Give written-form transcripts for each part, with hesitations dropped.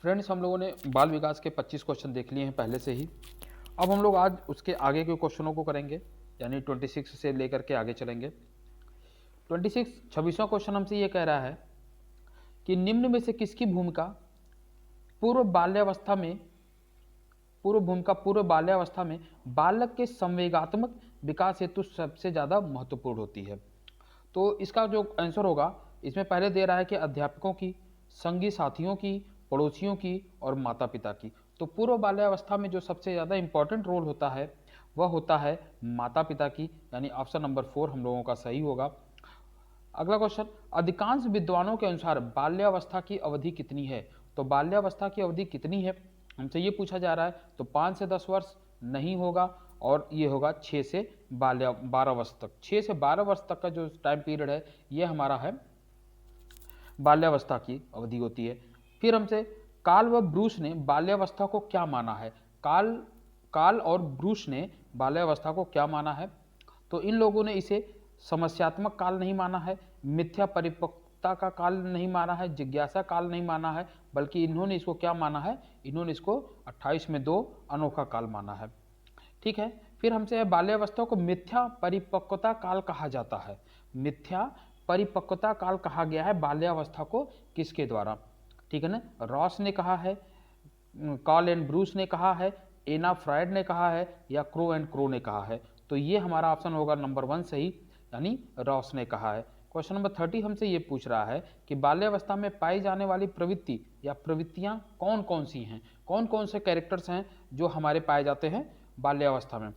Friends, हम लोगों ने बाल विकास के 25 क्वेश्चन देख लिए हैं पहले से ही। अब हम लोग आज उसके आगे के क्वेश्चनों को करेंगे, यानी 26 से लेकर के आगे चलेंगे। 26वां क्वेश्चन हमसे ये कह रहा है कि निम्न में से किसकी भूमिका पूर्व बाल्यावस्था में बालक के संवेगात्मक विकास हेतु सबसे ज़्यादा महत्वपूर्ण होती है। तो इसका जो आंसर होगा, इसमें पहले दे रहा है कि अध्यापकों की, संगी साथियों की, पड़ोसियों की और माता पिता की। तो पूर्व बाल्यावस्था में जो सबसे ज़्यादा इंपॉर्टेंट रोल होता है वह होता है माता पिता की, यानी ऑप्शन नंबर 4 हम लोगों का सही होगा। अगला क्वेश्चन, अधिकांश विद्वानों के अनुसार बाल्यावस्था की अवधि कितनी है? तो बाल्यावस्था की अवधि कितनी है हमसे ये पूछा जा रहा है। तो 5 से 10 वर्ष नहीं होगा, और ये होगा 6 से 12 वर्ष तक। 6 से 12 वर्ष तक का जो टाइम पीरियड है ये हमारा है बाल्यावस्था की अवधि होती है। फिर हमसे काल व ब्रूस ने बाल्यावस्था को क्या माना है? काल और ब्रूस ने बाल्यावस्था को क्या माना है? तो इन लोगों ने इसे समस्यात्मक काल नहीं माना है, मिथ्या परिपक्वता का काल नहीं माना है, जिज्ञासा काल नहीं माना है, बल्कि इन्होंने इसको क्या माना है? इन्होंने इसको 28 में 2 अनोखा काल माना है। ठीक है। फिर हमसे बाल्यावस्था को मिथ्या परिपक्वता काल कहा जाता है। मिथ्या परिपक्वता काल कहा गया है बाल्यावस्था को किसके द्वारा? ठीक है ना, रॉस ने कहा है, कार्ल एंड ब्रूस ने कहा है, एना फ्रायड ने कहा है, या क्रो एंड क्रो ने कहा है। तो ये हमारा ऑप्शन होगा नंबर 1 सही, यानी रॉस ने कहा है। क्वेश्चन नंबर 30 हमसे ये पूछ रहा है कि बाल्यावस्था में पाई जाने वाली प्रवृत्ति या प्रवृत्तियां कौन कौन सी हैं? कौन कौन से कैरेक्टर्स हैं जो हमारे पाए जाते हैं बाल्यावस्था में?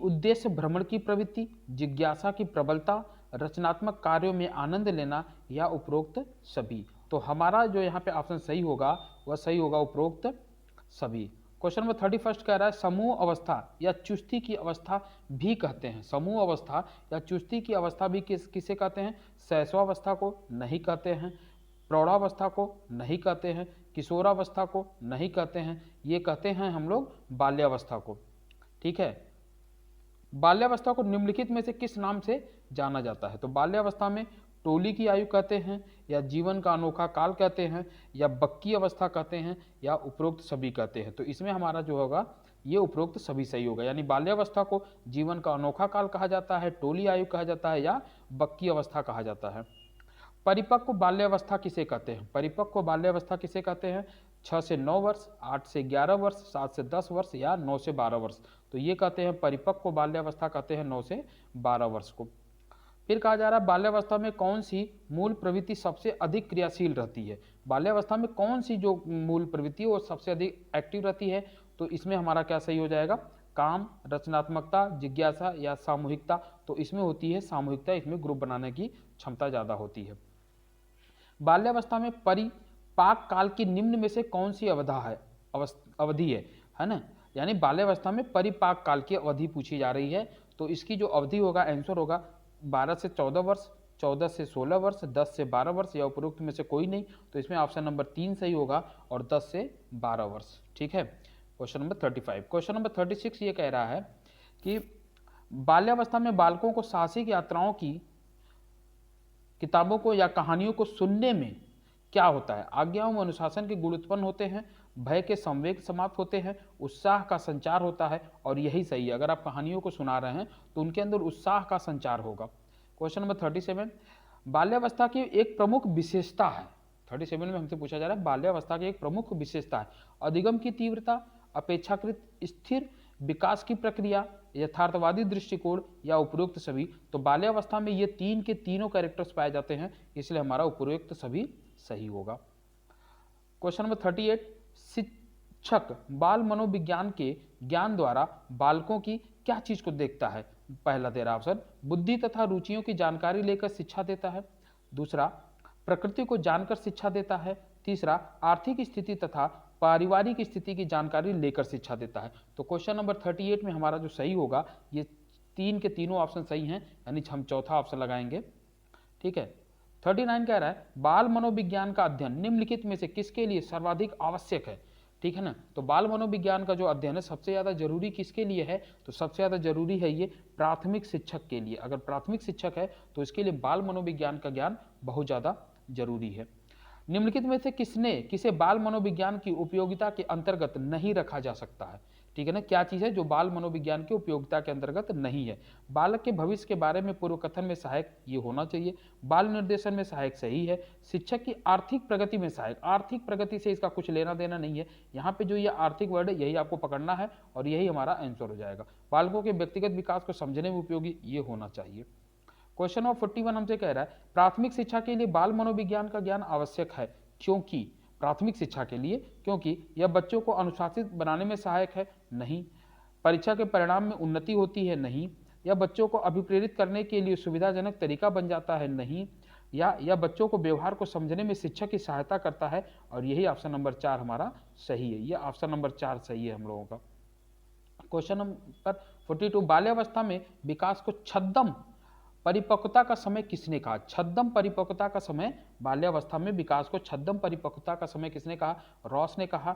उद्देश्य भ्रमण की प्रवृत्ति, जिज्ञासा की प्रबलता, रचनात्मक कार्यों में आनंद लेना, या उपरोक्त सभी। तो हमारा जो यहाँ पे ऑप्शन सही होगा वह सही होगा उपरोक्त सभी। क्वेश्चन नंबर 31 कह रहा है समूह अवस्था या चुस्ती की अवस्था भी कहते हैं। समूह अवस्था या चुस्ती की अवस्था भी किसे कहते हैं? शैशवावस्था को नहीं कहते हैं, प्रौढ़ावस्था को नहीं कहते हैं, किशोरावस्था को नहीं कहते हैं, ये कहते हैं हम लोग बाल्यावस्था को। ठीक है। बाल्यावस्था को निम्नलिखित में से किस नाम से जाना जाता है? तो बाल्यावस्था में टोली की आयु कहते हैं, या जीवन का अनोखा काल कहते हैं, या बक्की अवस्था कहते हैं, या उपरोक्त सभी कहते हैं। तो इसमें हमारा जो होगा ये उपरोक्त सभी सही होगा, यानी बाल्यावस्था को जीवन का अनोखा काल कहा जाता है, टोली आयु कहा जाता है, या बक्की अवस्था कहा जाता है। परिपक्व बाल्यावस्था किसे कहते हैं? परिपक्व बाल्यावस्था किसे कहते हैं? 6 से 9 वर्ष, 8 से 11 वर्ष, 7 से 10 वर्ष, या 9 से 12 वर्ष। तो ये कहते हैं परिपक्व बाल्यावस्था कहते हैं 9 से 12 वर्ष को। फिर कहा जा रहा है बाल्यावस्था में कौन सी मूल प्रवृत्ति सबसे अधिक क्रियाशील रहती है? बाल्यावस्था में कौन सी जो मूल प्रवृत्ति है वो सबसे अधिक एक्टिव रहती है? तो इसमें हमारा क्या सही हो जाएगा? काम, रचनात्मकता, जिज्ञासा, या सामूहिकता। तो इसमें होती है सामूहिकता, इसमें ग्रुप बनाने की क्षमता ज़्यादा होती है। बाल्यावस्था में परिपाक काल की निम्न में से कौन सी अवधि है ना, यानी बाल्यावस्था में परिपाक काल की अवधि पूछी जा रही है। तो इसकी जो अवधि होगा, आंसर होगा 12 से 14 वर्ष, 14 से 16 वर्ष, 10 से 12 वर्ष, या उपरोक्त में से कोई नहीं। तो इसमें ऑप्शन नंबर 3 सही होगा, और 10 से 12 वर्ष। ठीक है। Question number 35। क्वेश्चन नंबर 36 ये कह रहा है कि बाल्यावस्था में बालकों को साहसिक यात्राओं की किताबों को या कहानियों को सुनने में क्या होता है? आज्ञाओं में अनुशासन के गुण उत्पन्न होते हैं, भय के संवेग समाप्त होते हैं, उत्साह का संचार होता है, और यही सही है। अगर आप कहानियों को सुना रहे हैं तो उनके अंदर उत्साह का संचार होगा। क्वेश्चन नंबर 37, बाल्यावस्था की एक प्रमुख विशेषता है। 37 में हमसे पूछा जा रहा है बाल्यावस्था की एक प्रमुख विशेषता है अधिगम की तीव्रता, अपेक्षाकृत स्थिर विकास की प्रक्रिया, यथार्थवादी दृष्टिकोण, या उपरोक्त सभी। तो बाल्यावस्था में ये 3 के तीनों कैरेक्टर्स पाए जाते हैं, इसलिए हमारा उपरोक्त सभी सही होगा। क्वेश्चन नंबर 38, शिक्षक बाल मनोविज्ञान के ज्ञान द्वारा बालकों की क्या चीज को देखता है? पहला तेरा ऑप्शन बुद्धि तथा रुचियों की जानकारी लेकर शिक्षा देता है, दूसरा प्रकृति को जानकर शिक्षा देता है, तीसरा आर्थिक स्थिति तथा पारिवारिक स्थिति की जानकारी लेकर शिक्षा देता है। तो क्वेश्चन नंबर 38 में हमारा जो सही होगा, ये 3 के तीनों ऑप्शन सही हैं, यानी हम चौथा ऑप्शन लगाएंगे। ठीक है। 39 कह रहा है बाल मनोविज्ञान का अध्ययन निम्नलिखित में से किसके लिए सर्वाधिक आवश्यक है? ठीक है ना, तो बाल मनोविज्ञान का जो अध्ययन है सबसे ज़्यादा जरूरी किसके लिए है? तो सबसे ज़्यादा जरूरी है ये प्राथमिक शिक्षक के लिए। अगर प्राथमिक शिक्षक है तो इसके लिए बाल मनोविज्ञान का ज्ञान बहुत ज़्यादा जरूरी है। निम्नलिखित में से किसे बाल मनोविज्ञान की उपयोगिता के अंतर्गत नहीं रखा जा सकता है? ठीक है ना, क्या चीज है जो बाल मनोविज्ञान की उपयोगिता के अंतर्गत नहीं है? बालक के भविष्य के बारे में पूर्व कथन में सहायक ये होना चाहिए, बाल निर्देशन में सहायक सही है, शिक्षक की आर्थिक प्रगति में सहायक, आर्थिक प्रगति से इसका कुछ लेना देना नहीं है, यहाँ पे जो ये आर्थिक वर्ड है यही आपको पकड़ना है और यही हमारा आंसर हो जाएगा। बालकों के व्यक्तिगत विकास को समझने में उपयोगी ये होना चाहिए। क्वेश्चन नंबर 41 हमसे कह रहा है प्राथमिक शिक्षा के लिए बाल मनोविज्ञान का ज्ञान आवश्यक है, क्योंकि प्राथमिक शिक्षा के लिए, क्योंकि यह बच्चों को अनुशासित बनाने में सहायक है, नहीं। परीक्षा के परिणाम में उन्नति होती है, नहीं। यह बच्चों को अभिप्रेरित करने के लिए सुविधाजनक तरीका बन जाता है, नहीं। या यह बच्चों को व्यवहार को समझने में शिक्षक की सहायता करता है, और यही ऑप्शन नंबर 4 हमारा सही है। यह ऑप्शन नंबर 4 सही है हम लोगों का। क्वेश्चन नंबर 42 बाल्यावस्था में विकास को छद्म परिपक्वता का समय किसने कहा? छद्म परिपक्वता का समय, बाल्यावस्था में विकास को छद्म परिपक्वता का समय किसने कहा? रॉस ने कहा,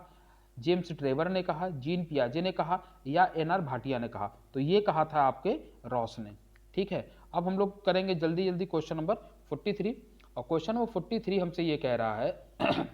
जेम्स ट्रेवर ने कहा, जीन पियाजे ने कहा, या एनआर भाटिया ने कहा? तो ये कहा था आपके रॉस ने। ठीक है, अब हम लोग करेंगे जल्दी जल्दी क्वेश्चन नंबर 43। और क्वेश्चन नंबर 43 हमसे ये कह रहा है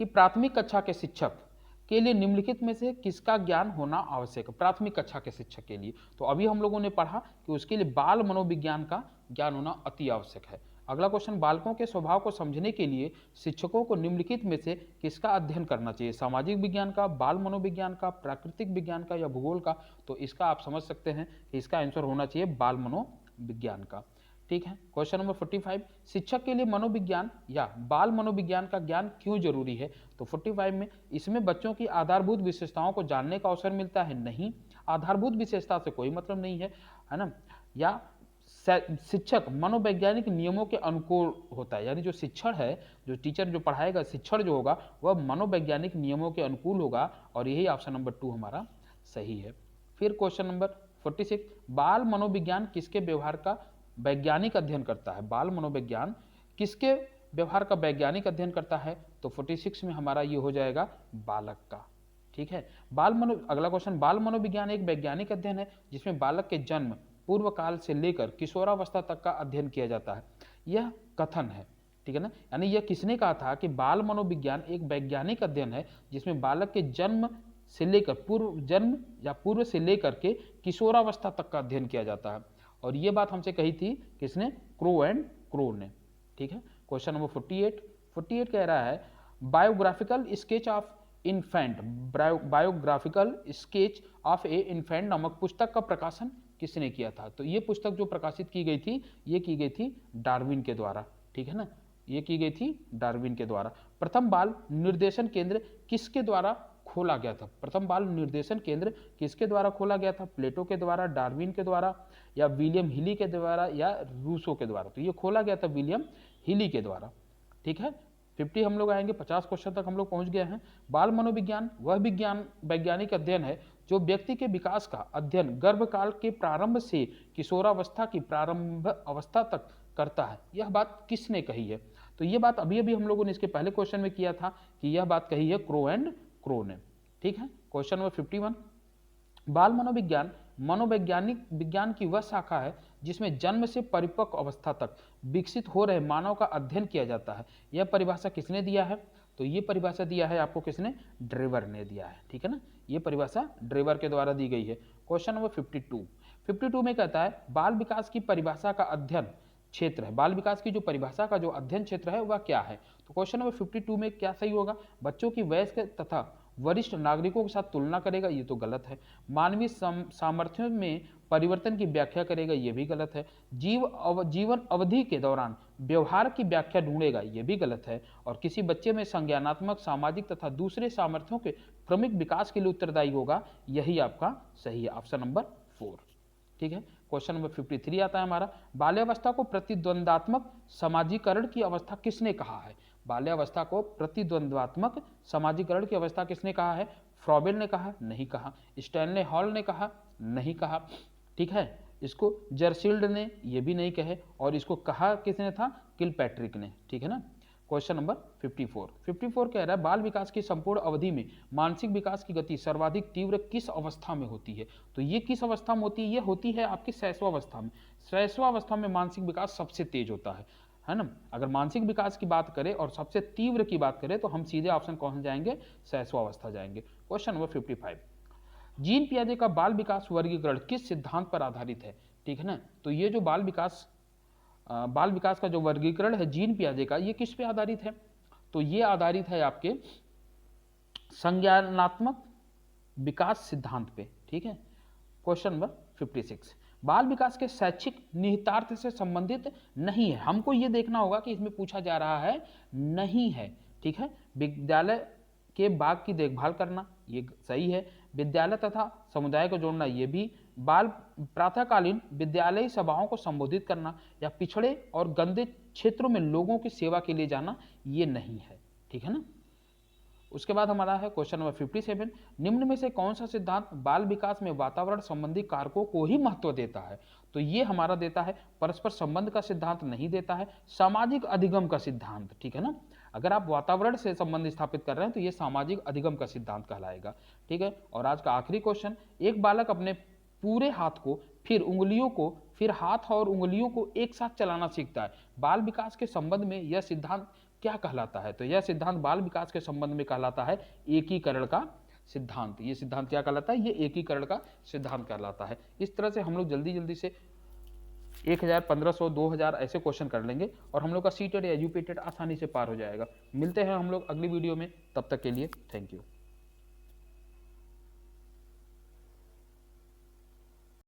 कि प्राथमिक कक्षा के शिक्षक के लिए निम्नलिखित में से किसका ज्ञान होना आवश्यक है? प्राथमिक कक्षा के शिक्षक के लिए तो अभी हम लोगों ने पढ़ा कि उसके लिए बाल मनोविज्ञान का ज्ञान होना अति आवश्यक है। अगला क्वेश्चन, बालकों के स्वभाव को समझने के लिए शिक्षकों को निम्नलिखित में से किसका अध्ययन करना चाहिए? सामाजिक विज्ञान का, बाल मनोविज्ञान का, प्राकृतिक विज्ञान का, या भूगोल का? तो इसका आप समझ सकते हैं कि इसका आंसर होना चाहिए बाल मनोविज्ञान का। ठीक है, क्वेश्चन नंबर 45, शिक्षक के लिए मनोविज्ञान या बाल मनोविज्ञान का ज्ञान क्यों जरूरी है? तो 45 में इसमें बच्चों की आधारभूत विशेषताओं को जानने का अवसर मिलता है, नहीं। आधारभूत विशेषता से कोई मतलब नहीं है, है ना। या शिक्षक मनोवैज्ञानिक नियमों के अनुकूल होता है, यानी जो शिक्षण है, जो टीचर जो पढ़ाएगा, शिक्षण जो होगा वह मनोवैज्ञानिक नियमों के अनुकूल होगा, और यही ऑप्शन नंबर 2 हमारा सही है। फिर क्वेश्चन नंबर 46, बाल मनोविज्ञान किसके व्यवहार का वैज्ञानिक अध्ययन करता है? बाल मनोविज्ञान किसके व्यवहार का वैज्ञानिक अध्ययन करता है? तो 46 में हमारा ये हो जाएगा बालक का। ठीक है, अगला क्वेश्चन, बाल मनोविज्ञान एक वैज्ञानिक अध्ययन है जिसमें बालक के जन्म पूर्व काल से लेकर किशोरावस्था तक का अध्ययन किया जाता है। यह कथन है, ठीक है ना, यानी यह किसने कहा था कि बाल मनोविज्ञान एक वैज्ञानिक अध्ययन है जिसमें बालक के जन्म से लेकर पूर्व से लेकर के किशोरावस्था तक का अध्ययन किया जाता है। और ये बात हमसे कही थी किसने? क्रो ने। ठीक है, क्वेश्चन नंबर 48 कह रहा है biographical sketch of infant, biographical sketch of A infant नामक पुस्तक का प्रकाशन किसने किया था? तो ये पुस्तक जो प्रकाशित की गई थी, ये की गई थी डार्विन के द्वारा। ठीक है ना, ये की गई थी डार्विन के द्वारा। प्रथम बाल निर्देशन केंद्र किसके द्वारा खोला गया था? प्रथम बाल निर्देशन केंद्र किसके द्वारा खोला गया था? प्लेटो के द्वारा, डार्विन के द्वारा, या विलियम हिली के द्वारा, या रूसो के द्वारा? तो ये खोला गया था विलियम हिली के द्वारा। ठीक है, 50 हम लोग आएंगे, 50 क्वेश्चन तक हम लोग पहुंच गए हैं। बाल मनोविज्ञान वह वैज्ञानिक अध्ययन है जो व्यक्ति के विकास का अध्ययन गर्भकाल के प्रारंभ से किशोरावस्था की प्रारंभ अवस्था तक करता है। यह बात किसने कही है? तो यह बात अभी अभी हम लोगों ने इसके पहले क्वेश्चन में किया था कि यह बात कही है क्रो ने। ठीक है, क्वेश्चन नंबर 51, बाल मनोविज्ञान मनोवैज्ञानिक विज्ञान की वह शाखा है जिसमें जन्म से परिपक्व अवस्था तक विकसित हो रहे मानव का अध्ययन किया जाता है। यह परिभाषा किसने दिया है? तो ये परिभाषा दिया है आपको किसने? ड्रेवर ने दिया है। ठीक है ना, ये परिभाषा ड्रेवर के द्वारा दी गई है। क्वेश्चन नंबर 52 में कहता है बाल विकास की परिभाषा का अध्ययन क्षेत्र है, बाल विकास की जो परिभाषा का जो अध्ययन क्षेत्र है वह क्या है? तो क्वेश्चन नंबर 52 में क्या सही होगा? बच्चों की वयस्क तथा वरिष्ठ नागरिकों के साथ तुलना करेगा, ये तो गलत है। मानवीय सामर्थ्यों में परिवर्तन की व्याख्या करेगा, ये भी गलत है। जीवन अवधि के दौरान व्यवहार की व्याख्या ढूंढेगा, ये भी गलत है। और किसी बच्चे में संज्ञानात्मक, सामाजिक तथा दूसरे सामर्थ्यों के क्रमिक विकास के लिए उत्तरदायी होगा, यही आपका सही है, ऑप्शन नंबर 4। ठीक है, क्वेश्चन नंबर 53 आता है हमारा, बाल्यावस्था को प्रतिद्वंदात्मक समाजीकरण की अवस्था किसने कहा है? बाल्यावस्था को प्रतिद्वंद्वात्मक समाजीकरण की अवस्था किसने कहा है? फ्रॉबेल ने कहा? नहीं कहा। स्टैनले हॉल ने कहा? नहीं कहा। ठीक है, इसको जर्सील्ड ने ये भी नहीं कहे, और इसको कहा किसने था? किलपैट्रिक ने। ठीक है ना, क्वेश्चन नंबर 54 कह रहा है बाल विकास की संपूर्ण अवधि में मानसिक विकास की गति सर्वाधिक तीव्र किस अवस्था में होती है? तो ये किस अवस्था में होती है? ये होती है आपकी शैशवावस्था में। शैशवावस्था में मानसिक विकास सबसे तेज होता है है ना। अगर मानसिक विकास की बात करें और सबसे तीव्र की बात करें तो हम सीधे ऑप्शन कौन जाएंगे, शैशवावस्था जाएंगे। क्वेश्चन नंबर 55, जीन पियाजे का बाल विकास वर्गीकरण किस सिद्धांत पर आधारित है, ठीक है ना। तो ये जो बाल विकास का जो वर्गीकरण है जीन पियाजे का, ये किस पे आधारित है, तो ये आधारित है आपके संज्ञानात्मक विकास सिद्धांत पे, ठीक है। क्वेश्चन नंबर 56, बाल विकास के शैक्षिक निहितार्थ से संबंधित नहीं है। हमको ये देखना होगा कि इसमें पूछा जा रहा है नहीं है, ठीक है। विद्यालय के बाग की देखभाल करना, ये सही है। विद्यालय तथा समुदाय को जोड़ना, ये भी। बाल प्रातःकालीन विद्यालयी सभाओं को संबोधित करना या पिछड़े और गंदे क्षेत्रों में लोगों की सेवा के लिए जाना, ये नहीं है, ठीक है ना। उसके बाद हमारा है क्वेश्चन नंबर 57, निम्न में से कौन सा सिद्धांत बाल विकास में वातावरण संबंधी कारकों को ही महत्व देता है, तो ये हमारा देता है परस्पर संबंध का सिद्धांत नहीं देता है, सामाजिक अधिगम का सिद्धांत, ठीक है ना। अगर आप वातावरण से संबंध स्थापित कर रहे हैं तो ये सामाजिक अधिगम का सिद्धांत कहलाएगा, ठीक है। और आज का आखिरी क्वेश्चन, एक बालक अपने पूरे हाथ को, फिर उंगलियों को, फिर हाथ और उंगलियों को एक साथ चलाना सीखता है, बाल विकास के संबंध में यह सिद्धांत क्या कहलाता है, तो यह सिद्धांत बाल विकास के संबंध में कहलाता है एकीकरण का सिद्धांत। ये सिद्धांत क्या कहलाता है, ये एकीकरण का सिद्धांत कहलाता है। इस तरह से हम लोग जल्दी जल्दी से 1000, 1500, 2000 ऐसे क्वेश्चन कर लेंगे और हम लोग का सीटेड या यूपीटेड आसानी से पार हो जाएगा। मिलते हैं हम लोग अगली वीडियो में, तब तक के लिए थैंक यू।